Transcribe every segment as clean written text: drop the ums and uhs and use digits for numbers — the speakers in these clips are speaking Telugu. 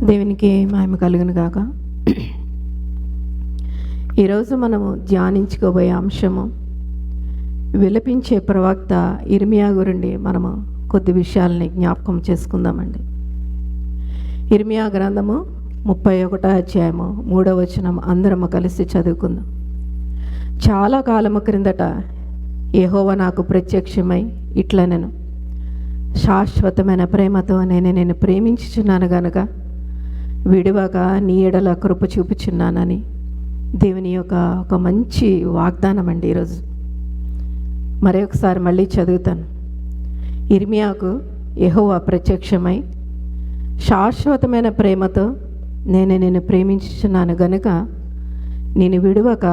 దేవునికి మహిమ కలుగును గాక. ఈరోజు మనము ధ్యానించుకోబోయే అంశము విలపించే ప్రవక్త ఇర్మియా గురించి మనము కొద్ది విషయాలని జ్ఞాపకం చేసుకుందామండి. ఇర్మియా గ్రంథము 31వ అధ్యాయము 3వ వచనం అందరము కలిసి చదువుకుందాం. చాలా కాలము క్రిందట యెహోవా నాకు ప్రత్యక్షమై ఇట్లనెను, శాశ్వతమైన ప్రేమతో నేను ప్రేమించుచున్నాను గనుక విడివక నీ ఎడల కృప చూపుచున్నానని దేవుని యొక్క ఒక మంచి వాగ్దానం అండి. ఈరోజు మరొకసారి మళ్ళీ చదువుతాను. ఇర్మియాకు యెహోవా ప్రత్యక్షమై శాశ్వతమైన ప్రేమతో నేను ప్రేమించుచున్నాను గనుక నేను విడివక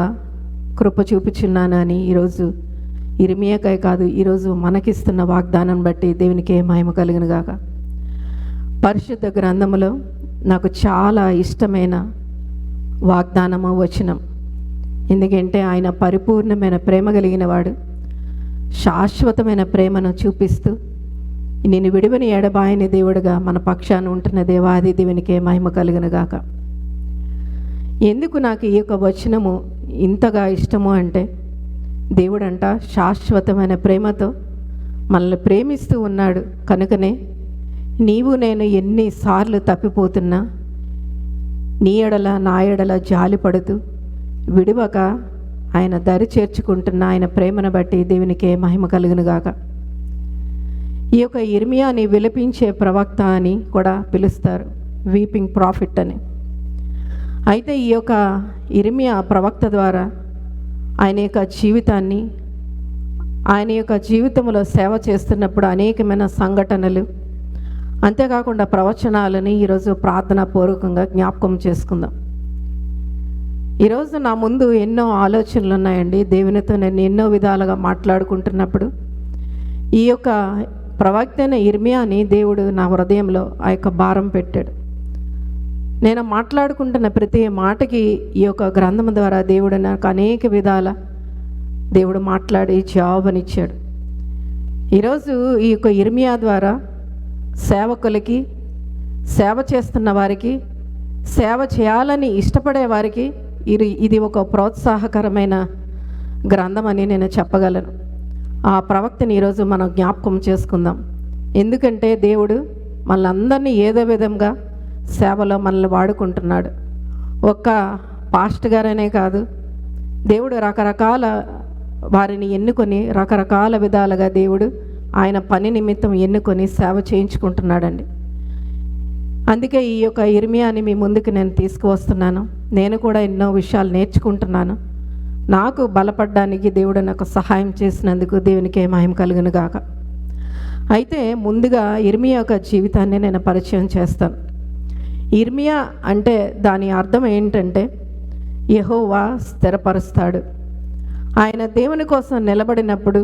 కృప చూపుచున్నానని ఈరోజు ఇర్మియాకై కాదు, ఈరోజు మనకిస్తున్న వాగ్దానం బట్టి దేవునికి మహిమ కలుగును గాక. పరిశుద్ధ గ్రంథములో నాకు చాలా ఇష్టమైన వాగ్దానము వచనం. ఎందుకంటే ఆయన పరిపూర్ణమైన ప్రేమ కలిగిన వాడు, శాశ్వతమైన ప్రేమను చూపిస్తూ నేను విడివని ఎడబాయని దేవుడుగా మన పక్షాన ఉంటున్న దేవాది దేవునికే మహిమ కలుగును గాక. ఎందుకు నాకు ఈ యొక్క వచనము ఇంతగా ఇష్టము అంటే, దేవుడంట శాశ్వతమైన ప్రేమతో మనల్ని ప్రేమిస్తూ ఉన్నాడు కనుకనే నీవు నేను ఎన్నిసార్లు తప్పిపోతున్నా నీ ఎడల నా ఎడల జాలి పడుతూ విడివక ఆయన దరి చేర్చుకుంటున్న ఆయన ప్రేమను బట్టి దేవునికే మహిమ కలుగును గాక. ఈ యొక్క ఇర్మియాని విలపించే ప్రవక్త అని కూడా పిలుస్తారు, వీపింగ్ ప్రాఫిట్ అని. అయితే ఈ యొక్క ఇర్మియా ప్రవక్త ద్వారా ఆయన యొక్క జీవితాన్ని, ఆయన యొక్క జీవితంలో సేవ చేస్తున్నప్పుడు అనేకమైన సంఘటనలు, అంతేకాకుండా ప్రవచనాలని ఈరోజు ప్రార్థనాపూర్వకంగా జ్ఞాపకం చేసుకుందాం. ఈరోజు నా ముందు ఎన్నో ఆలోచనలు ఉన్నాయండి. దేవునితో నేను ఎన్నో విధాలుగా మాట్లాడుకుంటున్నప్పుడు ఈ యొక్క ప్రవక్త అయిన ఇర్మియాని దేవుడు నా హృదయంలో ఆ యొక్క భారం పెట్టాడు. నేను మాట్లాడుకుంటున్న ప్రతి మాటకి ఈ యొక్క గ్రంథం ద్వారా దేవుడు నాకు అనేక విధాల దేవుడు మాట్లాడి జవాబునిచ్చాడు. ఈరోజు ఈ యొక్క ఇర్మియా ద్వారా సేవకులకి, సేవ చేస్తున్న వారికి, సేవ చేయాలని ఇష్టపడే వారికి ఇది ఒక ప్రోత్సాహకరమైన గ్రంథం అని నేను చెప్పగలను. ఆ ప్రవక్తని ఈరోజు మనం జ్ఞాపకం చేసుకుందాం. ఎందుకంటే దేవుడు మనల్ని ఏదో విధంగా సేవలో మనల్ని వాడుకుంటున్నాడు. ఒక్క పాస్టర్ గారనే కాదు, దేవుడు రకరకాల వారిని ఎన్నుకొని రకరకాల విధాలుగా దేవుడు ఆయన పని నిమిత్తం ఎన్నుకొని సేవ చేయించుకుంటున్నాడండి. అందుకే ఈ యొక్క ఇర్మియాని మీ ముందుకు నేను తీసుకువస్తున్నాను. నేను కూడా ఎన్నో విషయాలు నేర్చుకుంటున్నాను. నాకు బలపడడానికి దేవుడు నాకు సహాయం చేసినందుకు దేవునికే మహిమ కలుగును గాక. అయితే ముందుగా ఇర్మియా యొక్క జీవితాన్ని నేను పరిచయం చేస్తాను. ఇర్మియా అంటే దాని అర్థం ఏంటంటే యెహోవా స్థిరపరుస్తాడు. ఆయన దేవుని కోసం నిలబడినప్పుడు,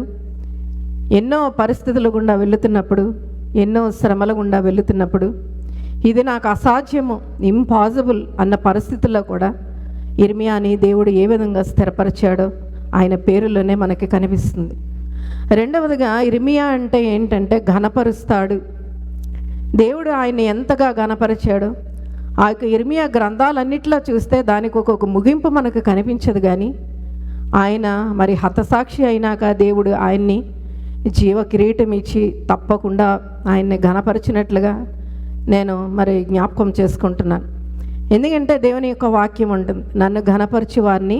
ఎన్నో పరిస్థితుల గుండా వెళుతున్నప్పుడు, ఎన్నో శ్రమల గుండా వెళుతున్నప్పుడు, ఇది నాకు అసాధ్యము, ఇంపాసిబుల్ అన్న పరిస్థితుల్లో కూడా ఇర్మియాని దేవుడు ఏ విధంగా స్థిరపరిచాడో ఆయన పేరులోనే మనకి కనిపిస్తుంది. రెండవదిగా ఇర్మియా అంటే ఏంటంటే ఘనపరుస్తాడు. దేవుడు ఆయన ఎంతగా ఘనపరిచాడో ఆ యొక్క ఇర్మియా గ్రంథాలన్నిట్లో చూస్తే దానికి ఒక్కొక్క ముగింపు మనకు కనిపించదు. కానీ ఆయన మరి హతసాక్షి అయినాక దేవుడు ఆయన్ని జీవ కిరీటం ఇచ్చి తప్పకుండా ఆయన్ని ఘనపరిచినట్లుగా నేను మరి జ్ఞాపకం చేసుకుంటున్నాను. ఎందుకంటే దేవుని యొక్క వాక్యం ఉంటుంది, నన్ను ఘనపరిచి వారిని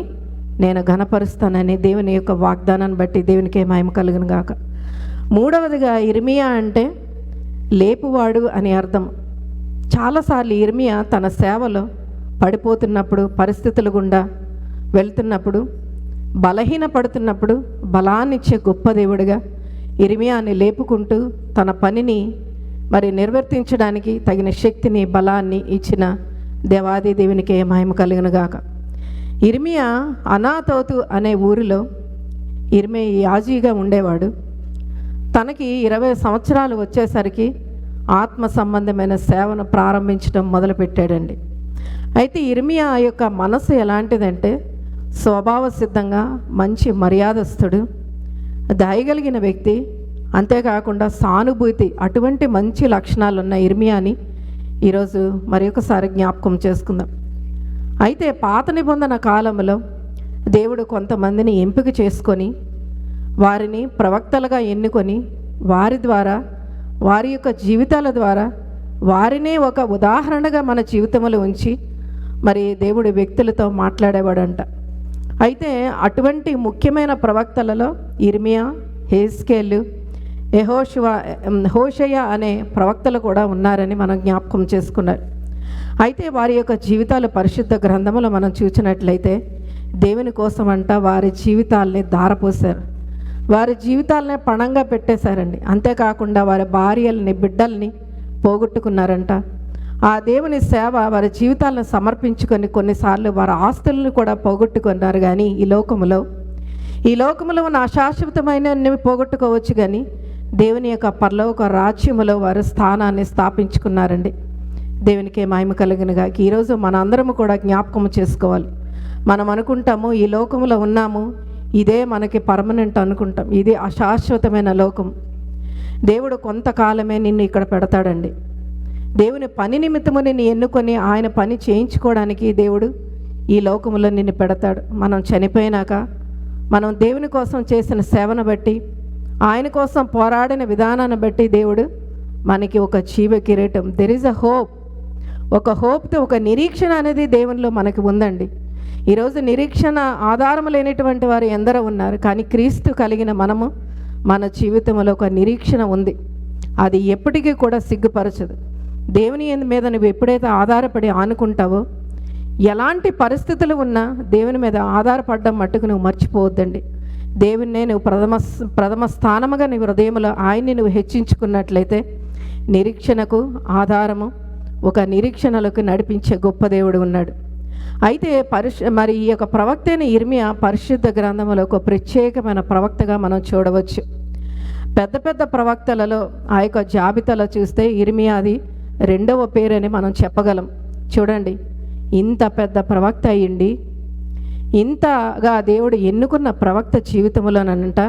నేను ఘనపరుస్తానని. దేవుని యొక్క వాగ్దానాన్ని బట్టి దేవునికే మహిమ కలుగును గాక. మూడవదిగా ఇర్మియా అంటే లేపువాడు అని అర్థం. చాలాసార్లు ఇర్మియా తన సేవలో పడిపోతున్నప్పుడు, పరిస్థితుల గుండా వెళ్తున్నప్పుడు, బలహీన పడుతున్నప్పుడు బలాన్నిచ్చే గొప్ప దేవుడిగా ఇర్మియాని లేపుకుంటూ తన పనిని మరి నిర్వర్తించడానికి తగిన శక్తిని, బలాన్ని ఇచ్చిన దేవాది దేవునికే మహిమ కలుగును గాక. ఇర్మియా అనాతోతు అనే ఊరిలో ఇర్మియా యాజీగా ఉండేవాడు. తనకి 20 సంవత్సరాలు వచ్చేసరికి ఆత్మ సంబంధమైన సేవను ప్రారంభించడం మొదలుపెట్టాడండి. అయితే ఇర్మియా యొక్క మనసు ఎలాంటిదంటే స్వభావ సిద్ధంగా మంచి మర్యాదస్తుడు, దయగలిగిన వ్యక్తి, అంతేకాకుండా సానుభూతి, అటువంటి మంచి లక్షణాలు ఉన్న ఇర్మియాని ఈరోజు మరి ఒకసారి జ్ఞాపకం చేసుకుందాం. అయితే పాత నిబంధన కాలంలో దేవుడు కొంతమందిని ఎంపిక చేసుకొని వారిని ప్రవక్తలుగా ఎన్నుకొని వారి ద్వారా, వారి యొక్క జీవితాల ద్వారా వారినే ఒక ఉదాహరణగా మన జీవితంలో ఉంచి మరి దేవుడి వ్యక్తులతో మాట్లాడేవాడంట. అయితే అటువంటి ముఖ్యమైన ప్రవక్తలలో ఇర్మియా, హెజ్కేలు, హోషేయ అనే ప్రవక్తలు కూడా ఉన్నారని మనం జ్ఞాపకం చేసుకున్నారు. అయితే వారి యొక్క జీవితాలు పరిశుద్ధ గ్రంథములో మనం చూసినట్లయితే దేవుని కోసం అంట వారి జీవితాలని ధారపోశారు, వారి జీవితాలనే పణంగా పెట్టేశారండి. అంతేకాకుండా వారి భార్యల్ని, బిడ్డల్ని పోగొట్టుకున్నారంట. ఆ దేవుని సేవ వారి జీవితాలను సమర్పించుకొని కొన్నిసార్లు వారి ఆస్తులను కూడా పోగొట్టుకున్నారు. కానీ ఈ లోకములో ఉన్న అశాశ్వతమైన పోగొట్టుకోవచ్చు, కానీ దేవుని యొక్క పరలోక రాజ్యములో వారు స్థానాన్ని స్థాపించుకున్నారండి. దేవునికే మహిమ కలుగునుగా. ఈరోజు మన అందరము కూడా జ్ఞాపకం చేసుకోవాలి. మనం అనుకుంటాము ఈ లోకంలో ఉన్నాము, ఇదే మనకి పర్మనెంట్ అనుకుంటాం. ఇది అశాశ్వతమైన లోకం. దేవుడు కొంతకాలమే నిన్ను ఇక్కడ పెడతాడండి. దేవుని పని నిమిత్తము నిన్ను ఎన్నుకొని ఆయన పని చేయించుకోవడానికి దేవుడు ఈ లోకంలో నిన్ను పెడతాడు. మనం చనిపోయినాక మనం దేవుని కోసం చేసిన సేవను బట్టి, ఆయన కోసం పోరాడిన విధానాన్ని బట్టి దేవుడు మనకి ఒక జీవ కిరీటం, దెర్ ఈజ్ అ హోప్, ఒక హోప్తో ఒక నిరీక్షణ అనేది దేవునిలో మనకి ఉందండి. ఈరోజు నిరీక్షణ ఆధారం లేనటువంటి వారు ఎందరో ఉన్నారు. కానీ క్రీస్తు కలిగిన మనము, మన జీవితంలో ఒక నిరీక్షణ ఉంది. అది ఎప్పటికీ కూడా సిగ్గుపరచదు. దేవుని మీద నువ్వు ఎప్పుడైతే ఆధారపడి ఆనుకుంటావో, ఎలాంటి పరిస్థితులు ఉన్నా దేవుని మీద ఆధారపడడం మట్టుకు నువ్వు మర్చిపోవద్దండి. దేవుణ్ణే నువ్వు ప్రథమ స్థానముగా నీ హృదయంలో ఆయన్ని నువ్వు హెచ్చించుకున్నట్లయితే నిరీక్షణకు ఆధారము, ఒక నిరీక్షణలకు నడిపించే గొప్ప దేవుడు ఉన్నాడు. అయితే మరి ఈ యొక్క ప్రవక్త అయిన ఇర్మియా పరిశుద్ధ గ్రంథంలో ఒక ప్రత్యేకమైన ప్రవక్తగా మనం చూడవచ్చు. పెద్ద పెద్ద ప్రవక్తలలో ఆ యొక్క జాబితాలో చూస్తే ఇర్మియాది 2వ పేరని మనం చెప్పగలం. చూడండి, ఇంత పెద్ద ప్రవక్త అయ్యింది, ఇంతగా దేవుడు ఎన్నుకున్న ప్రవక్త జీవితంలోనంట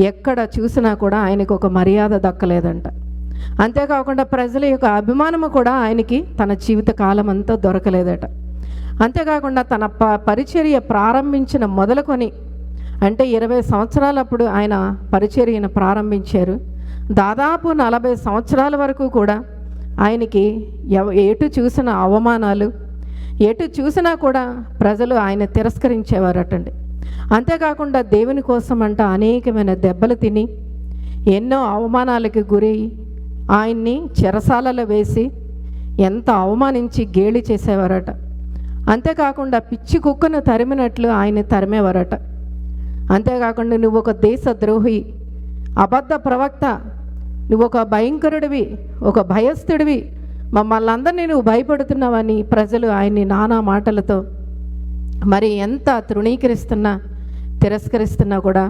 ఎక్కడ చూసినా కూడా ఆయనకు ఒక మర్యాద దక్కలేదంట. అంతేకాకుండా ప్రజల యొక్క అభిమానము కూడా ఆయనకి తన జీవిత కాలం అంతా దొరకలేదట. అంతేకాకుండా తన పరిచర్య ప్రారంభించిన మొదలుకొని, అంటే 20 సంవత్సరాలప్పుడు ఆయన పరిచర్యను ప్రారంభించారు. దాదాపు 40 సంవత్సరాల వరకు కూడా ఆయనకి ఎటు చూసిన అవమానాలు, ఎటు చూసినా కూడా ప్రజలు ఆయన తిరస్కరించేవారటండి. అంతేకాకుండా దేవుని కోసం అంట అనేకమైన దెబ్బలు తిని, ఎన్నో అవమానాలకు గురి, ఆయన్ని చెరసాలలో వేసి ఎంత అవమానించి గేలి చేసేవారట. అంతేకాకుండా పిచ్చి కుక్కను తరిమినట్లు ఆయన్ని తరిమేవారట. అంతేకాకుండా నువ్వు ఒక దేశద్రోహి, అబద్ధ ప్రవక్త, నువ్వు ఒక భయంకరుడివి, ఒక భయస్థుడివి, మమ్మల్ని అందరినీ నువ్వు భయపడుతున్నావని ప్రజలు ఆయన్ని నానా మాటలతో మరి ఎంత తృణీకరిస్తున్నా, తిరస్కరిస్తున్నా కూడా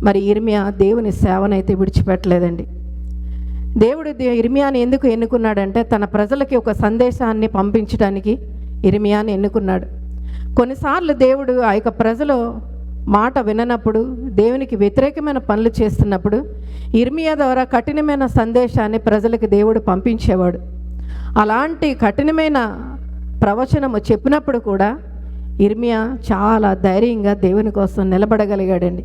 మరి ఇర్మియా దేవుని సేవనైతే విడిచిపెట్టలేదండి. దేవుడు ఇర్మియాని ఎందుకు ఎన్నుకున్నాడంటే తన ప్రజలకి ఒక సందేశాన్ని పంపించడానికి ఇర్మియాని ఎన్నుకున్నాడు. కొన్నిసార్లు దేవుడు ఆ యొక్క ప్రజలు మాట విననప్పుడు, దేవునికి వ్యతిరేకమైన పనులు చేస్తున్నప్పుడు ఇర్మియా ద్వారా కఠినమైన సందేశాన్ని ప్రజలకు దేవుడు పంపించేవాడు. అలాంటి కఠినమైన ప్రవచనము చెప్పినప్పుడు కూడా ఇర్మియా చాలా ధైర్యంగా దేవుని కోసం నిలబడగలిగాడండి.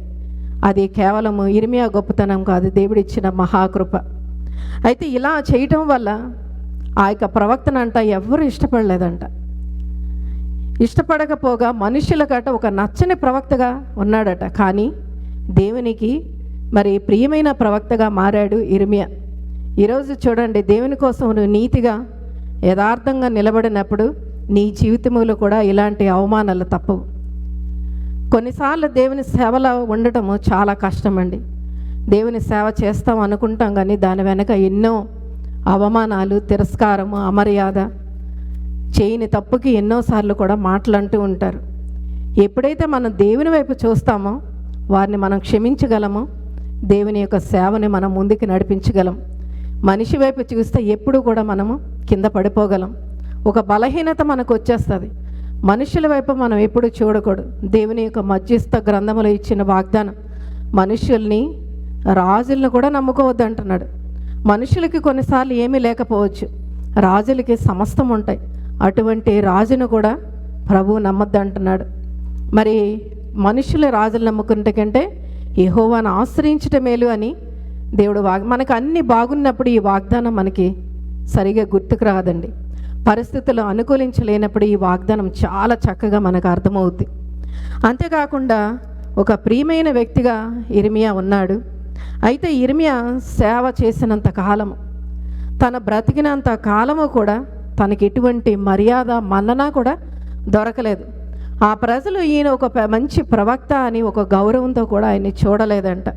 అది కేవలము ఇర్మియా గొప్పతనం కాదు, దేవుడిచ్చిన మహాకృప. అయితే ఇలా చేయటం వల్ల ఆ యొక్క ప్రవక్తనంట ఎవ్వరూ ఇష్టపడలేదంట. ఇష్టపడకపోగా మనుషులకట ఒక నచ్చని ప్రవక్తగా ఉన్నాడట. కానీ దేవునికి మరి ప్రియమైన ప్రవక్తగా మారాడు ఇర్మియా. ఈరోజు చూడండి, దేవుని కోసం నువ్వు నీతిగా యథార్థంగా నిలబడినప్పుడు నీ జీవితంలో కూడా ఇలాంటి అవమానాలు తప్పవు. కొన్నిసార్లు దేవుని సేవలో ఉండటము చాలా కష్టమండి. దేవుని సేవ చేస్తాం అనుకుంటాం, కానీ దాని వెనక ఎన్నో అవమానాలు, తిరస్కారము, అమర్యాద, చేయని తప్పుకి ఎన్నోసార్లు కూడా మాటలంటూ ఉంటారు. ఎప్పుడైతే మనం దేవుని వైపు చూస్తామో వారిని మనం క్షమించగలము, దేవుని యొక్క సేవని మనం ముందుకు నడిపించగలం. మనిషి వైపు చూస్తే ఎప్పుడు కూడా మనము కింద పడిపోగలం. ఒక బలహీనత మనకు వచ్చేస్తుంది. మనుషుల వైపు మనం ఎప్పుడు చూడకూడదు. దేవుని యొక్క మధ్యస్థ గ్రంథములో ఇచ్చిన వాగ్దానం, మనుషుల్ని, రాజులను కూడా నమ్ముకోవద్దు అంటున్నాడు. మనుషులకి కొన్నిసార్లు ఏమీ లేకపోవచ్చు, రాజులకి సమస్తం ఉంటాయి. అటువంటి రాజును కూడా ప్రభువు నమ్మద్దు అంటున్నాడు. మరి మనుషుల రాజులు నమ్ముకుంటే కంటే యెహోవాను ఆశ్రయించటం మేలు అని దేవుడు మనకు అన్నీ బాగున్నప్పుడు ఈ వాగ్దానం మనకి సరిగా గుర్తుకు రాదండి. పరిస్థితులు అనుకూలించలేనప్పుడు ఈ వాగ్దానం చాలా చక్కగా మనకు అర్థమవుద్ది. అంతేకాకుండా ఒక ప్రియమైన వ్యక్తిగా ఇర్మియా ఉన్నాడు. అయితే ఇర్మియా సేవ చేసినంత కాలము, తన బ్రతికినంత కాలము కూడా తనకి ఎటువంటి మర్యాద మన్నన కూడా దొరకలేదు. ఆ ప్రజలు ఈయన ఒక మంచి ప్రవక్త అని ఒక గౌరవంతో కూడా ఆయన్ని చూడలేదంట.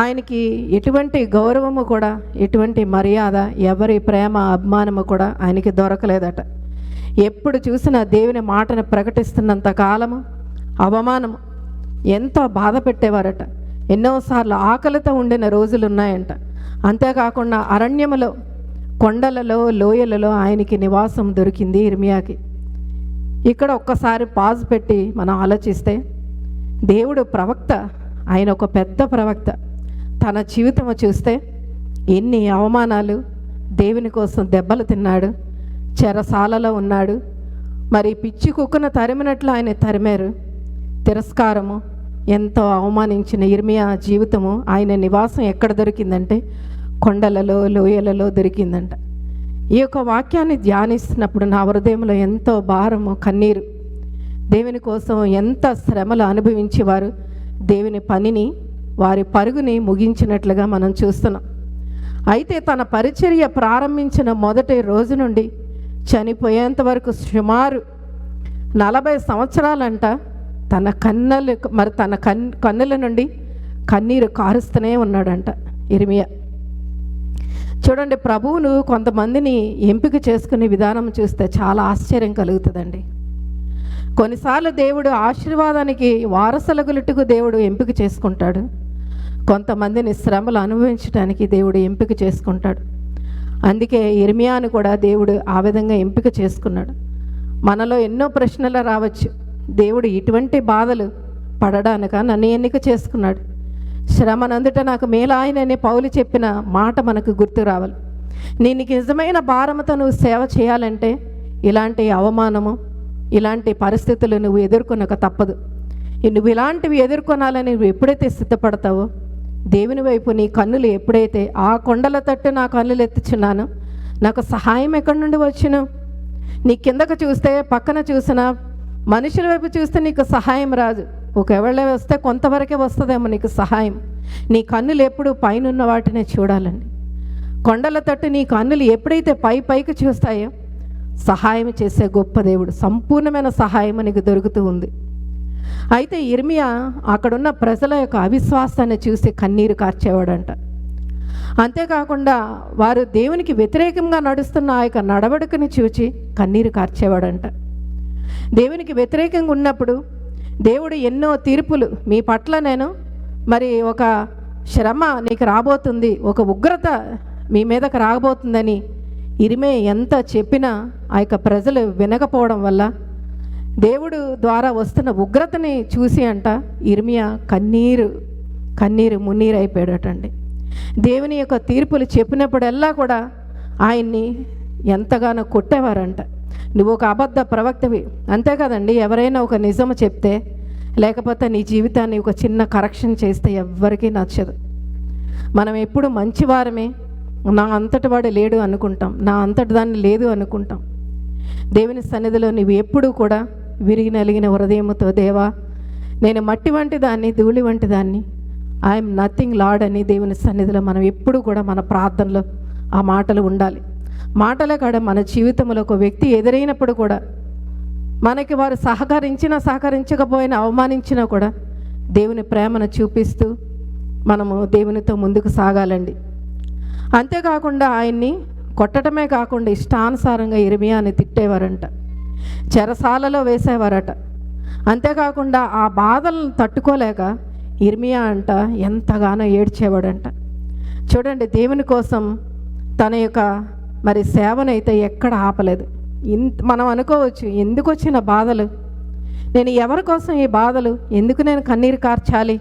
ఆయనకి ఎటువంటి గౌరవము కూడా, ఎటువంటి మర్యాద, ఎవరి ప్రేమ అభిమానము కూడా ఆయనకి దొరకలేదట. ఎప్పుడు చూసినా దేవుని మాటను ప్రకటిస్తున్నంత కాలము అవమానము, ఎంతో బాధ పెట్టేవారట. ఎన్నోసార్లు ఆకలితో ఉండిన రోజులు ఉన్నాయంట. అంతేకాకుండా అరణ్యములో, కొండలలో, లోయలలో ఆయనకి నివాసం దొరికింది ఇర్మియాకి. ఇక్కడ ఒక్కసారి పాజ్ పెట్టి మనం ఆలోచిస్తే, దేవుడు ప్రవక్త, ఆయన ఒక పెద్ద ప్రవక్త, తన జీవితము చూస్తే ఎన్ని అవమానాలు, దేవుని కోసం దెబ్బలు తిన్నాడు, చెరసాలలో ఉన్నాడు. మరి పిచ్చి కుక్కను తరిమినట్లు ఆయన తరిమారు. తిరస్కారము, ఎంతో అవమానించిన ఇర్మియా జీవితము, ఆయన నివాసం ఎక్కడ దొరికిందంటే కొండలలో, లోయలలో దొరికిందంట. ఈ యొక్క వాక్యాన్ని ధ్యానిస్తున్నప్పుడు నా హృదయంలో ఎంతో భారము, కన్నీరు. దేవుని కోసం ఎంత శ్రమలు అనుభవించేవారు దేవుని పనిని, వారి పరుగుని ముగించినట్లుగా మనం చూస్తున్నాం. అయితే తన పరిచర్య ప్రారంభించిన మొదటి రోజు నుండి చనిపోయేంత వరకు సుమారు 40 సంవత్సరాలంట తన కన్నుల నుండి కన్నీరు కారుస్తూనే ఉన్నాడంట ఇర్మియా. చూడండి, ప్రభువును కొంతమందిని ఎంపిక చేసుకునే విధానం చూస్తే చాలా ఆశ్చర్యం కలుగుతుందండి. కొన్నిసార్లు దేవుడు ఆశీర్వాదానికి వారసులగులుటకు దేవుడు ఎంపిక చేసుకుంటాడు. కొంతమందిని శ్రమలు అనుభవించడానికి దేవుడు ఎంపిక చేసుకుంటాడు. అందుకే ఇర్మియాను కూడా దేవుడు ఆ విధంగా ఎంపిక చేసుకున్నాడు. మనలో ఎన్నో ప్రశ్నలు రావచ్చు. దేవుడు ఇటువంటి బాధలు పడడానిక నన్ను ఎన్నిక చేసుకున్నాడు? శ్రమనందుట నాకు మేలాయనని పౌలు చెప్పిన మాట మనకు గుర్తు రావాలి. నీకు నిజమైన భారముతో నువ్వు సేవ చేయాలంటే ఇలాంటి అవమానము, ఇలాంటి పరిస్థితులు నువ్వు ఎదుర్కొనక తప్పదు. నువ్వు ఇలాంటివి ఎదుర్కొనాలని నువ్వు ఎప్పుడైతే సిద్ధపడతావో, దేవుని వైపు నీ కన్నులు ఎప్పుడైతే, ఆ కొండల తట్టు నా కన్నులు ఎత్తుచున్నాను, నాకు సహాయం ఎక్కడి నుండి వచ్చును? నీ కిందకు చూస్తే, పక్కన చూసినా, మనుషుల వైపు చూస్తే నీకు సహాయం రాదు. ఒకవేళ వస్తే కొంతవరకే వస్తుందేమో నీకు సహాయం. నీ కన్నులు ఎప్పుడు పైనున్న వాటినే చూడాలండి. కొండల తట్టు నీ కన్నులు ఎప్పుడైతే పైకి చూస్తాయో సహాయం చేసే గొప్ప దేవుడు, సంపూర్ణమైన సహాయం నీకు దొరుకుతూ ఉంది. అయితే ఇర్మియా అక్కడున్న ప్రజల యొక్క అవిశ్వాసాన్ని చూసి కన్నీరు కార్చేవాడంట. అంతేకాకుండా వారు దేవునికి వ్యతిరేకంగా నడుస్తున్న ఆ యొక్క నడవడికని చూచి కన్నీరు కార్చేవాడంట. దేవునికి వ్యతిరేకంగా ఉన్నప్పుడు దేవుడు ఎన్నో తీర్పులు, మీ పట్ల నేను మరి ఒక శ్రమ నీకు రాబోతుంది, ఒక ఉగ్రత మీ మీదకి రాబోతుందని ఇర్మియా ఎంత చెప్పినా ఆ యొక్క ప్రజలు వినకపోవడం వల్ల దేవుడు ద్వారా వస్తున్న ఉగ్రతని చూసి అంట ఇర్మియా కన్నీరు మున్నీరైపోయాడటండి. దేవుని యొక్క తీర్పులు చెప్పినప్పుడల్లా కూడా ఆయన్ని ఎంతగానో కొట్టేవారంట. నువ్వు ఒక అబద్ధ ప్రవక్తవి, అంతే కదండి. ఎవరైనా ఒక నిజము చెప్తే, లేకపోతే నీ జీవితాన్ని ఒక చిన్న కరెక్షన్ చేస్తే ఎవ్వరికీ నచ్చదు. మనం ఎప్పుడు మంచివారమే, నా అంతటి వాడు లేడు అనుకుంటాం, నా అంతటి దాన్ని లేదు అనుకుంటాం. దేవుని సన్నిధిలో నువ్వు ఎప్పుడు కూడా విరిగి నలిగిన హృదయముతో, దేవా నేను మట్టి వంటి దాన్ని, ధూళి వంటి దాన్ని, ఐఎమ్ నథింగ్ లార్డ్ అని దేవుని సన్నిధిలో మనం ఎప్పుడు కూడా మన ప్రార్థనలో ఆ మాటలు ఉండాలి. మాటలే కాడ మన జీవితంలో ఒక వ్యక్తి ఎదురైనప్పుడు కూడా మనకి వారు సహకరించకపోయినా, అవమానించినా కూడా దేవుని ప్రేమను చూపిస్తూ మనము దేవునితో ముందుకు సాగాలండి. అంతేకాకుండా ఆయన్ని కొట్టడమే కాకుండా ఇష్టానుసారంగా ఇర్మియాని తిట్టేవారంట, చెరసాలలో వేసేవారట. అంతేకాకుండా ఆ బాధలను తట్టుకోలేక ఇర్మియా అంట ఎంతగానో ఏడ్చేవాడంట. చూడండి, దేవుని కోసం తన యొక్క మరి సేవనైతే ఎక్కడ ఆపలేదు. మనం అనుకోవచ్చు, ఎందుకు వచ్చిన బాధలు, నేను ఎవరి కోసం ఈ బాధలు, ఎందుకు నేను కన్నీరు కార్చాలి,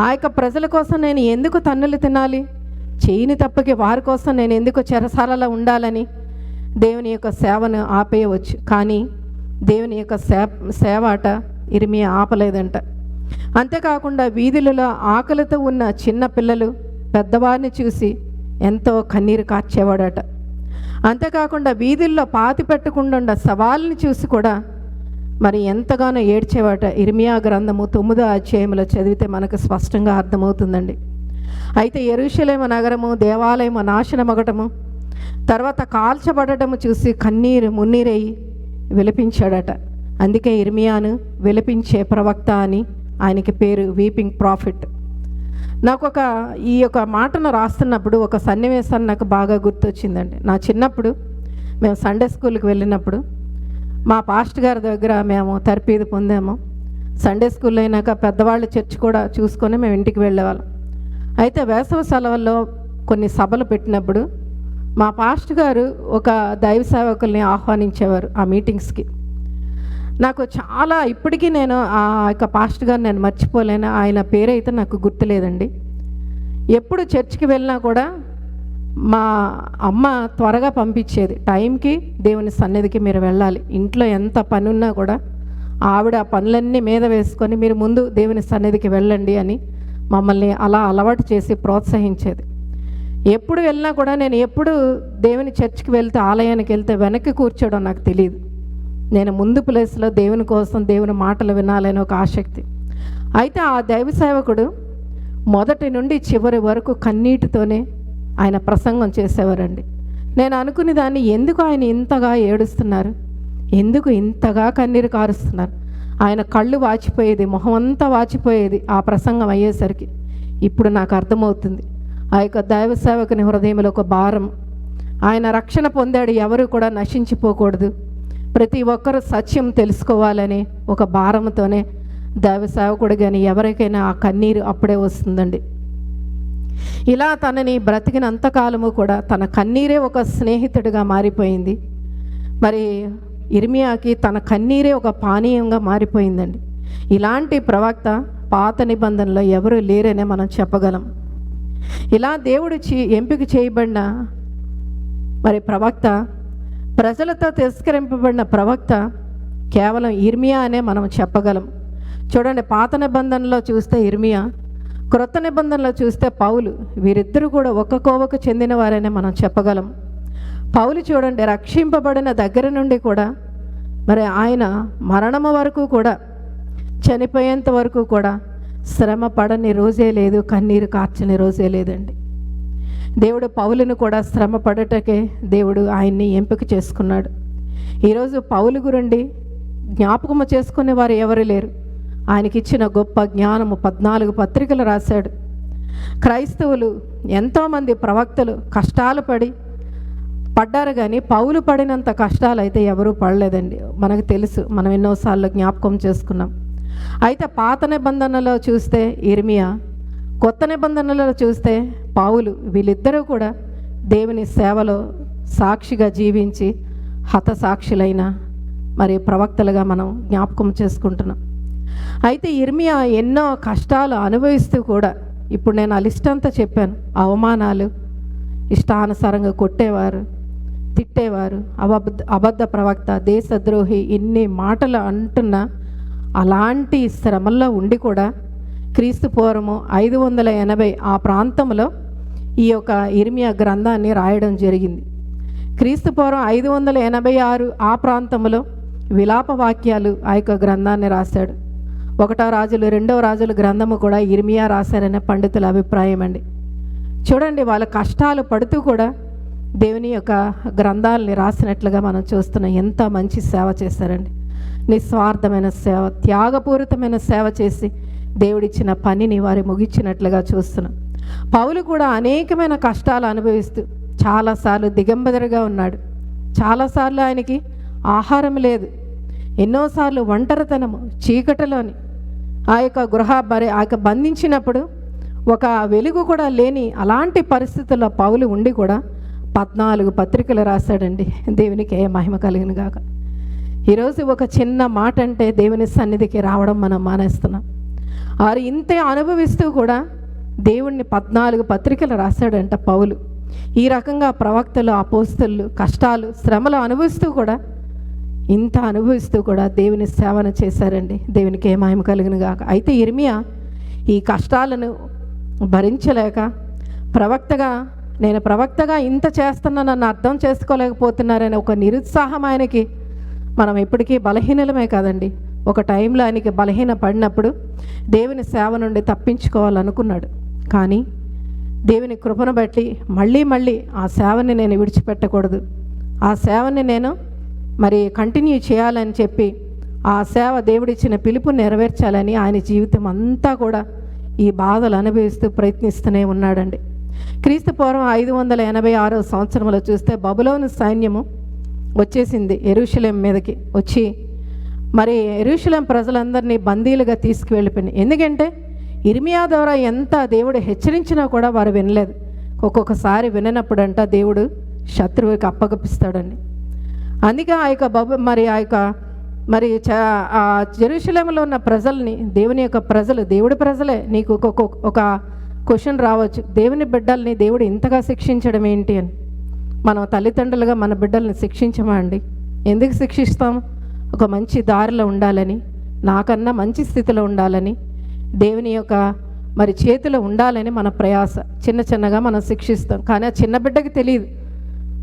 ఆ యొక్క ప్రజల కోసం నేను ఎందుకు తన్నులు తినాలి, చేయని తప్పకి వారి కోసం నేను ఎందుకు చెరసాలలో ఉండాలని దేవుని యొక్క సేవను ఆపేయవచ్చు, కానీ దేవుని యొక్క సేవ అట ఇర్మియా ఆపలేదంట. అంతేకాకుండా వీధులలో ఆకలితో ఉన్న చిన్న పిల్లలు పెద్దవారిని చూసి ఎంతో కన్నీరు కార్చేవాడట. అంతేకాకుండా వీధుల్లో పాతి పెట్టకుండా సవాళ్ళని చూసి కూడా మరి ఎంతగానో ఏడ్చేవాట. ఇర్మియా గ్రంథము 9వ అధ్యాయంలో చదివితే మనకు స్పష్టంగా అర్థమవుతుందండి. అయితే యెరూషలేము నగరము దేవాలయము నాశనమగటము, తర్వాత కాల్చబడటము చూసి కన్నీరు మున్నీరయ్యి విలపించాడట. అందుకే ఇర్మియాను విలపించే ప్రవక్త అని ఆయనకి పేరు, వీపింగ్ ప్రాఫిట్. ఈ యొక్క మాటను రాస్తున్నప్పుడు ఒక సన్నివేశాన్ని నాకు బాగా గుర్తొచ్చిందండి. నా చిన్నప్పుడు మేము సండే స్కూల్కి వెళ్ళినప్పుడు మా పాస్టర్ గారి దగ్గర మేము తర్ఫీదు పొందాము. సండే స్కూల్ అయినాక పెద్దవాళ్ళు చర్చ్ కూడా చూసుకొని మేము ఇంటికి వెళ్ళేవాళ్ళం. అయితే వేసవి సెలవుల్లో కొన్ని సభలు పెట్టినప్పుడు మా పాస్టర్ గారు ఒక దైవ సేవకుల్ని ఆహ్వానించేవారు ఆ మీటింగ్స్కి. నాకు చాలా ఇప్పటికీ నేను ఆ యొక్క పాస్టర్ గారు నేను మర్చిపోలేను. ఆయన పేరైతే నాకు గుర్తులేదండి. ఎప్పుడు చర్చ్కి వెళ్ళినా కూడా మా అమ్మ త్వరగా పంపించేది, టైంకి దేవుని సన్నిధికి మీరు వెళ్ళాలి. ఇంట్లో ఎంత పని ఉన్నా కూడా ఆవిడ ఆ పనులన్నీ మీద వేసుకొని మీరు ముందు దేవుని సన్నిధికి వెళ్ళండి అని మమ్మల్ని అలా అలవాటు చేసి ప్రోత్సహించేది. ఎప్పుడు వెళ్ళినా కూడా నేను ఎప్పుడు దేవుని చర్చ్కి వెళ్తే, ఆలయానికి వెళ్తే వెనక్కి కూర్చోవడం నాకు తెలియదు. నేను ముందు ప్లేస్లో దేవుని కోసం దేవుని మాటలు వినాలని ఒక ఆసక్తి. అయితే ఆ దైవ సేవకుడు మొదటి నుండి చివరి వరకు కన్నీటితోనే ఆయన ప్రసంగం చేసేవారండి. నేను అనుకునే దాన్ని, ఎందుకు ఆయన ఇంతగా ఏడుస్తున్నారు, ఎందుకు ఇంతగా కన్నీరు కారుస్తున్నారు. ఆయన కళ్ళు వాచిపోయేది, మొహం అంతా వాచిపోయేది ఆ ప్రసంగం అయ్యేసరికి. ఇప్పుడు నాకు అర్థమవుతుంది ఆ యొక్క దైవ సేవకుని హృదయంలో ఒక భారం. ఆయన రక్షణ పొందాడు, ఎవరు కూడా నశించిపోకూడదు, ప్రతి ఒక్కరూ సత్యం తెలుసుకోవాలని ఒక భారంతోనే దైవ సేవకుడు కానీ ఎవరికైనా ఆ కన్నీరు అప్పుడే వస్తుందండి. ఇలా తనని బ్రతికినంతకాలము కూడా తన కన్నీరే ఒక స్నేహితుడిగా మారిపోయింది. మరి ఇర్మియాకి తన కన్నీరే ఒక పానీయంగా మారిపోయిందండి. ఇలాంటి ప్రవక్త పాత నిబంధనలో ఎవరు లేరనే మనం చెప్పగలం. ఇలా దేవుడు ఎంపిక చేయబడిన మరి ప్రవక్త, ప్రజలతో తిరస్కరింపబడిన ప్రవక్త కేవలం ఇర్మియా అనే మనం చెప్పగలం. చూడండి, పాత నిబంధనలో చూస్తే ఇర్మియా, క్రొత్త నిబంధనలో చూస్తే పౌలు, వీరిద్దరూ కూడా ఒక కోవకు చెందిన వారనే మనం చెప్పగలం. పౌలు చూడండి, రక్షింపబడిన దగ్గర నుండి కూడా మరి ఆయన మరణము వరకు కూడా, చనిపోయేంత వరకు కూడా శ్రమ పడని రోజే లేదు, కన్నీరు కార్చని రోజే లేదండి. దేవుడు పౌలును కూడా శ్రమ పడటకే దేవుడు ఆయన్ని ఎంపిక చేసుకున్నాడు. ఈరోజు పౌలు గురండి జ్ఞాపకము చేసుకునే వారు ఎవరు లేరు. ఆయనకిచ్చిన గొప్ప జ్ఞానము 14 పత్రికలు రాశాడు. క్రైస్తవులు ఎంతోమంది ప్రవక్తలు కష్టాలు పడ్డారు, కానీ పౌలు పడినంత కష్టాలు అయితే ఎవరూ పడలేదండి. మనకు తెలుసు, మనం ఎన్నోసార్లు జ్ఞాపకం చేసుకున్నాం. అయితే పాత నిబంధనలో చూస్తే ఇర్మియా, కొత్త నిబంధనలో చూస్తే పౌలు, వీళ్ళిద్దరూ కూడా దేవుని సేవలో సాక్షిగా జీవించి హతసాక్షులైన మరి ప్రవక్తలుగా మనం జ్ఞాపకం చేసుకుంటున్నాం. అయితే ఇర్మియా ఎన్నో కష్టాలు అనుభవిస్తూ కూడా, ఇప్పుడు నేను ఆ లిస్ట్ అంతా చెప్పాను, అవమానాలు, ఇష్టానుసారంగా కొట్టేవారు, తిట్టేవారు, అబద్ధ ప్రవక్త, దేశద్రోహి, ఇన్ని మాటలు అంటున్న అలాంటి శ్రమల్లో ఉండి కూడా క్రీస్తు పూర్వము 580 ఆ ప్రాంతంలో ఈ యొక్క ఇర్మియా గ్రంథాన్ని రాయడం జరిగింది. క్రీస్తు పూర్వం 586 ఆ ప్రాంతంలో విలాప వాక్యాలు ఆ యొక్క గ్రంథాన్ని రాశాడు. 1వ రాజులు 2వ రాజుల గ్రంథము కూడా ఇర్మియా రాశారనే పండితుల అభిప్రాయం అండి. చూడండి, వాళ్ళ కష్టాలు పడుతూ కూడా దేవుని యొక్క గ్రంథాలని రాసినట్లుగా మనం చూస్తున్నాం. ఎంత మంచి సేవ చేశారండి, నిస్వార్థమైన సేవ, త్యాగపూరితమైన సేవ చేసి దేవుడిచ్చిన పనిని వారు ముగించినట్లుగా చూస్తున్నాం. పౌలు కూడా అనేకమైన కష్టాలు అనుభవిస్తూ చాలాసార్లు దిగంబరుగా ఉన్నాడు. చాలాసార్లు ఆయనకి ఆహారం లేదు, ఎన్నోసార్లు ఒంటరితనము, చీకటిలోని ఆ యొక్క బంధించినప్పుడు ఒక వెలుగు కూడా లేని అలాంటి పరిస్థితుల్లో పౌలు ఉండి కూడా 14 పత్రికలు రాశాడండి. దేవునికి ఏ మహిమ కలిగిన గాక. ఈరోజు ఒక చిన్న మాట అంటే దేవుని సన్నిధికి రావడం మనం మానేస్తున్నాం. వారు ఇంతే అనుభవిస్తూ కూడా దేవుణ్ణి 14 పత్రికలు రాశాడంట పౌలు. ఈ రకంగా ప్రవక్తలు, అపోస్తలు కష్టాలు, శ్రమలు అనుభవిస్తూ కూడా, ఇంత అనుభవిస్తూ కూడా దేవుని సేవన చేశారండి. దేవునికి ఏ మహిమ కలుగును గాక. అయితే ఇర్మియా ఈ కష్టాలను భరించలేక నేను ప్రవక్తగా ఇంత చేస్తున్నా, నన్ను అర్థం చేసుకోలేకపోతున్నారని ఒక నిరుత్సాహం ఆయనకి. మనం ఎప్పటికీ బలహీనలమే కదండి. ఒక టైంలో ఆయనకి బలహీన పడినప్పుడు దేవుని సేవ నుండి తప్పించుకోవాలనుకున్నాడు. కానీ దేవుని కృపను బట్టి మళ్ళీ ఆ సేవని నేను విడిచిపెట్టకూడదు, ఆ సేవని నేను కంటిన్యూ చేయాలని చెప్పి, ఆ సేవ దేవుడిచ్చిన పిలుపు నెరవేర్చాలని ఆయన జీవితం అంతా కూడా ఈ బాధలు అనుభవిస్తూ ప్రయత్నిస్తూనే ఉన్నాడండి. క్రీస్తు పూర్వం 586 సంవత్సరంలో చూస్తే బబులోను సైన్యము వచ్చేసింది యెరూషలేం మీదకి వచ్చి, యెరూషలేం ప్రజలందరినీ బందీలుగా తీసుకువెళ్ళిపోయింది. ఎందుకంటే ఇర్మియా ద్వారా ఎంత దేవుడు హెచ్చరించినా కూడా వారు వినలేదు. ఒక్కొక్కసారి విననప్పుడంట దేవుడు శత్రువుకి అప్పగపిస్తాడండి. అందుకే ఆ యొక్క జెరూషలేములో ఉన్న ప్రజల్ని, దేవుని యొక్క ప్రజలు, దేవుడి ప్రజలే. నీకు ఒక క్వశ్చన్ రావచ్చు, దేవుని బిడ్డల్ని దేవుడు ఇంతగా శిక్షించడం ఏంటి అని. మనం తల్లిదండ్రులుగా మన బిడ్డల్ని శిక్షించమా అండి? ఎందుకు శిక్షిస్తాం? ఒక మంచి దారిలో ఉండాలని, నాకన్నా మంచి స్థితిలో ఉండాలని, దేవుని యొక్క చేతిలో ఉండాలని మన ప్రయాస. చిన్నగా మనం శిక్షిస్తాం. కానీ ఆ చిన్న బిడ్డకి తెలియదు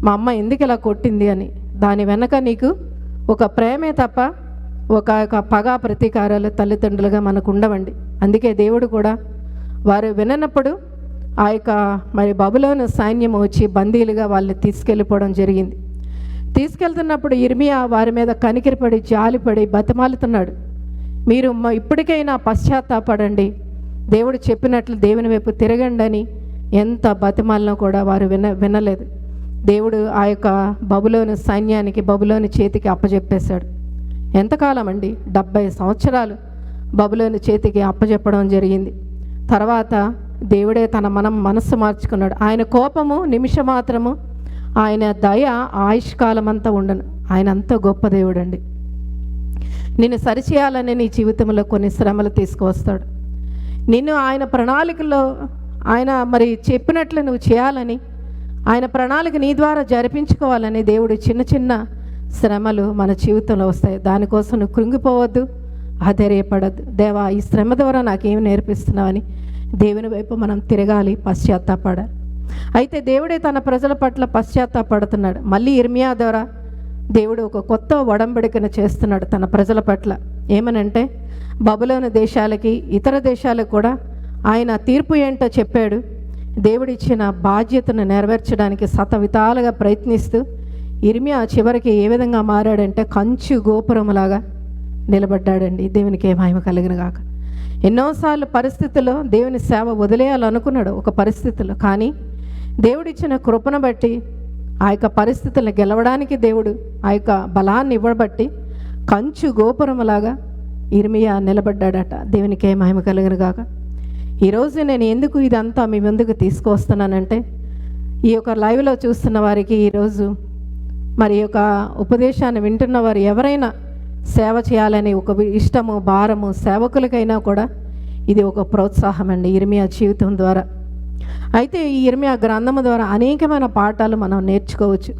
మా అమ్మ ఎందుకు ఇలా కొట్టింది అని. దాని వెనక నీకు ఒక ప్రేమే తప్ప ఒక పగ ప్రతీకారాలు తల్లిదండ్రులుగా మనకు ఉండవండి. అందుకే దేవుడు కూడా వారు విననప్పుడు ఆ యొక్క బబులోను సైన్యం వచ్చి బందీలుగా వాళ్ళని తీసుకెళ్ళిపోవడం జరిగింది. తీసుకెళ్తున్నప్పుడు ఇర్మియా వారి మీద కనికిరపడి జాలిపడి బతిమాలుతున్నాడు. మీరు ఇప్పటికైనా పశ్చాత్తాపడండి, దేవుడు చెప్పినట్లు దేవుని వైపు తిరగండి అని ఎంత బతిమాలినా కూడా వారు వినలేదు. దేవుడు ఆ యొక్క బబులోను సైన్యానికి, బబులోని చేతికి అప్పచెప్పేశాడు. ఎంతకాలం అండి? 70 సంవత్సరాలు బబులోని చేతికి అప్పచెప్పడం జరిగింది. తర్వాత దేవుడే తన మనస్సు మార్చుకున్నాడు. ఆయన కోపము నిమిషమాత్రము, ఆయన దయ ఆయుష్కాలం అంతా ఉండను. ఆయన అంత గొప్ప దేవుడు అండి. నిన్ను సరిచేయాలని నీ జీవితంలో కొన్ని శ్రమలు తీసుకువస్తాడు. నిన్ను ఆయన ప్రణాళికలో ఆయన చెప్పినట్లు నువ్వు చేయాలని, ఆయన ప్రణాళిక నీ ద్వారా జరిపించుకోవాలని దేవుడు చిన్న శ్రమలు మన జీవితంలో వస్తాయి. దానికోసం నువ్వు కృంగిపోవద్దు, ఆధైర్యపడద్దు. దేవా, ఈ శ్రమ ద్వారా నాకేమి నేర్పిస్తున్నావని దేవుని వైపు మనం తిరగాలి, పశ్చాత్తాపడాలి. అయితే దేవుడే తన ప్రజల పట్ల పశ్చాత్తాపడుతున్నాడు. మళ్ళీ ఇర్మియా ద్వారా దేవుడు ఒక కొత్త ఒడంబడికను చేస్తున్నాడు తన ప్రజల పట్ల. ఏమనంటే బబులోను దేశాలకి, ఇతర దేశాలకు కూడా ఆయన తీర్పు ఏంటో చెప్పాడు. దేవుడిచ్చిన బాధ్యతను నెరవేర్చడానికి శతవిధాలుగా ప్రయత్నిస్తూ ఇర్మియా చివరికి ఏ విధంగా మారాడంటే కంచు గోపురంలాగా నిలబడ్డాడండి. దేవునికి మహిమ కలుగును గాక. ఎన్నోసార్లు పరిస్థితుల్లో దేవుని సేవ వదిలేయాలనుకున్నాడు ఒక పరిస్థితుల్లో. కానీ దేవుడిచ్చిన కృపను బట్టి ఆ యొక్క పరిస్థితులను గెలవడానికి దేవుడు ఆ యొక్క బలాన్ని ఇవ్వబట్టి కంచు గోపురంలాగా ఇర్మియా నిలబడ్డాడట. దేవునికి మహిమ కలుగును గాక. ఈరోజు నేను ఎందుకు ఇదంతా మీ ముందుకు తీసుకువస్తున్నానంటే, ఈ యొక్క లైవ్లో చూస్తున్న వారికి ఈరోజు ఈ యొక్క ఉపదేశాన్ని వింటున్న వారు ఎవరైనా సేవ చేయాలని ఒక ఇష్టము, భారము, సేవకులకైనా కూడా ఇది ఒక ప్రోత్సాహం అండి ఇర్మియా జీవితం ద్వారా. అయితే ఈ ఇర్మియా గ్రంథము ద్వారా అనేకమైన పాఠాలు మనం నేర్చుకోవచ్చు.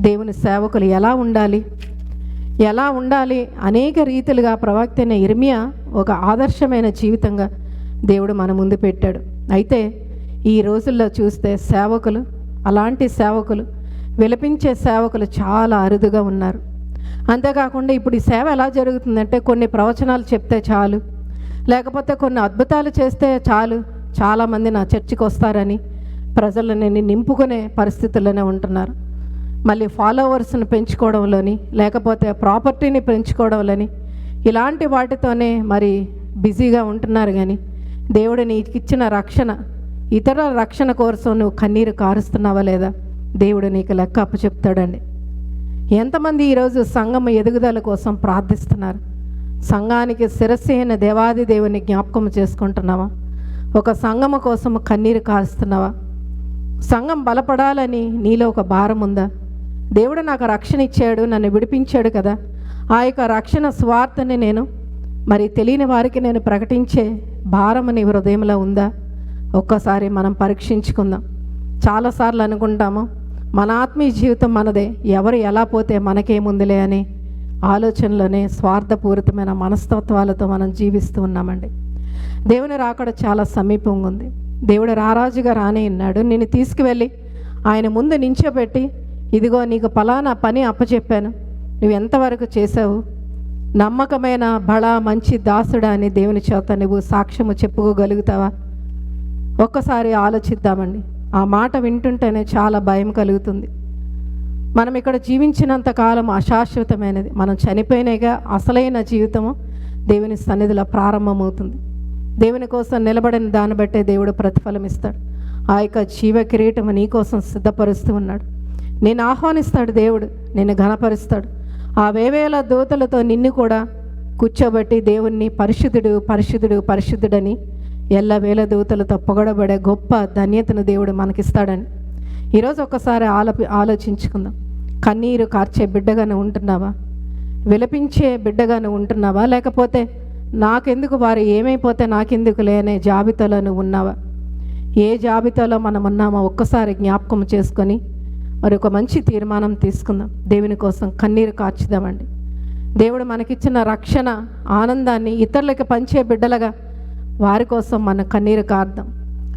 దేవుని సేవకులు ఎలా ఉండాలి అనేక రీతిలుగా ప్రవక్త అయిన ఇర్మియా ఒక ఆదర్శమైన జీవితంగా దేవుడు మన ముందు పెట్టాడు. అయితే ఈ రోజుల్లో చూస్తే సేవకులు, అలాంటి సేవకులు, విలపించే సేవకులు చాలా అరుదుగా ఉన్నారు. అంతేకాకుండా ఇప్పుడు ఈ సేవ ఎలా జరుగుతుందంటే కొన్ని ప్రవచనాలు చెప్తే చాలు, లేకపోతే కొన్ని అద్భుతాలు చేస్తే చాలు, చాలామంది నా చర్చికి వస్తారని ప్రజలని నింపుకునే పరిస్థితుల్లోనే ఉంటున్నారు. మళ్ళీ ఫాలోవర్స్ని పెంచుకోవడంలోని, లేకపోతే ప్రాపర్టీని పెంచుకోవడంలోని, ఇలాంటి వాటితోనే బిజీగా ఉంటున్నారు. కానీ దేవుడు నీకు ఇచ్చిన రక్షణ, ఇతరుల రక్షణ కోసం నువ్వు కన్నీరు కారుస్తున్నావా లేదా? దేవుడు నీకు లెక్క అప్పచెప్తాడండి. ఎంతమంది ఈరోజు సంఘం ఎదుగుదల కోసం ప్రార్థిస్తున్నారు? సంఘానికి శిరస్సు అయిన దేవాది దేవుని జ్ఞాపకం చేసుకుంటున్నావా? ఒక సంఘము కోసం కన్నీరు కారుస్తున్నావా? సంఘం బలపడాలని నీలో ఒక భారం ఉందా? దేవుడు నాకు రక్షణ ఇచ్చాడు, నన్ను విడిపించాడు కదా, ఆ యొక్క రక్షణ స్వార్థని నేను తెలియని వారికి నేను ప్రకటించే భారం నీ హృదయంలో ఉందా? ఒక్కసారి మనం పరీక్షించుకుందాం. చాలాసార్లు అనుకుంటాము మన ఆత్మీయ జీవితం మనదే, ఎవరు ఎలా పోతే మనకేముందిలే అని ఆలోచనలోనే స్వార్థపూరితమైన మనస్తత్వాలతో మనం జీవిస్తూ ఉన్నామండి. దేవుని రాకడ చాలా సమీపంగా ఉంది. దేవుడు రారాజుగా రానే ఉన్నాడు. నిన్ను తీసుకువెళ్ళి ఆయన ముందు నించోబెట్టి, ఇదిగో నీకు ఫలానా పని అప్పచెప్పాను, నువ్వు ఎంతవరకు చేసావు, నమ్మకమైన బడా మంచి దాసుడా అని దేవుని చేత నువ్వు సాక్ష్యము చెప్పుకోగలుగుతావా? ఒక్కసారి ఆలోచిద్దామండి. ఆ మాట వింటుంటేనే చాలా భయం కలుగుతుంది. మనం ఇక్కడ జీవించినంత కాలం అశాశ్వతమైనది. మనం చనిపోయినాగా అసలైన జీవితము దేవుని సన్నిధిలో ప్రారంభమవుతుంది. దేవుని కోసం నిలబడిన దాన్ని బట్టే దేవుడు ప్రతిఫలం ఇస్తాడు. ఆ యొక్క జీవ కిరీటము నీ కోసం సిద్ధపరుస్తూ ఉన్నాడు. నేను ఆహ్వానిస్తాడు దేవుడు, నిన్ను ఘనపరుస్తాడు. ఆ వేవేల దూతలతో నిన్ను కూడా కూర్చోబెట్టి దేవుణ్ణి పరిశుద్ధుడు పరిశుద్ధుడు పరిశుద్ధుడని ఎల్లవేళ దూతలతో పొగడబడే గొప్ప ధన్యతను దేవుడు మనకిస్తాడని ఈరోజు ఒక్కసారి ఆలోచించుకుందాం. కన్నీరు కార్చే బిడ్డగానే ఉంటున్నావా? విలపించే బిడ్డగానే ఉంటున్నావా? లేకపోతే నాకెందుకు, వారు ఏమైపోతే నాకెందుకు లేనే జాబితాలో నువ్వు ఉన్నావా? ఏ జాబితాలో మనం ఉన్నామో ఒక్కసారి జ్ఞాపకం చేసుకొని మరి ఒక మంచి తీర్మానం తీసుకుందాం. దేవుని కోసం కన్నీరు కార్చుదామండి. దేవుడు మనకిచ్చిన రక్షణ ఆనందాన్ని ఇతరులకు పంచే బిడ్డలుగా వారి కోసం మనం కన్నీరు కార్దాం.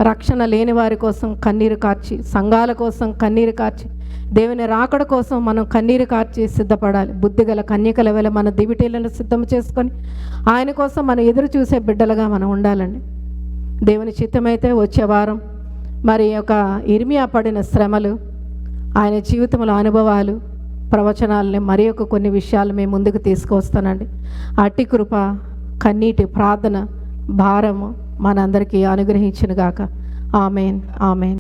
రక్షణ లేని వారి కోసం కన్నీరు కార్చి, సంఘాల కోసం కన్నీరు కార్చి, దేవుని రాకడ కోసం మనం కన్నీరు కార్చి సిద్ధపడాలి. బుద్ధిగల కన్యకల వేళ మన దివిటీలను సిద్ధం చేసుకొని ఆయన కోసం మనం ఎదురు చూసే బిడ్డలుగా మనం ఉండాలండి. దేవుని చిత్తమైతే వచ్చే వారం మరి ఒక ఇర్మియా పడిన శ్రమలు, ఆయన జీవితంలో అనుభవాలు, ప్రవచనాలని మరి కొన్ని విషయాలు మేము ముందుకు తీసుకొస్తానండి. అట్టి కృప, కన్నీటి ప్రార్థన భారము మనందరికీ అనుగ్రహించును గాక. ఆమేన్, ఆమేన్.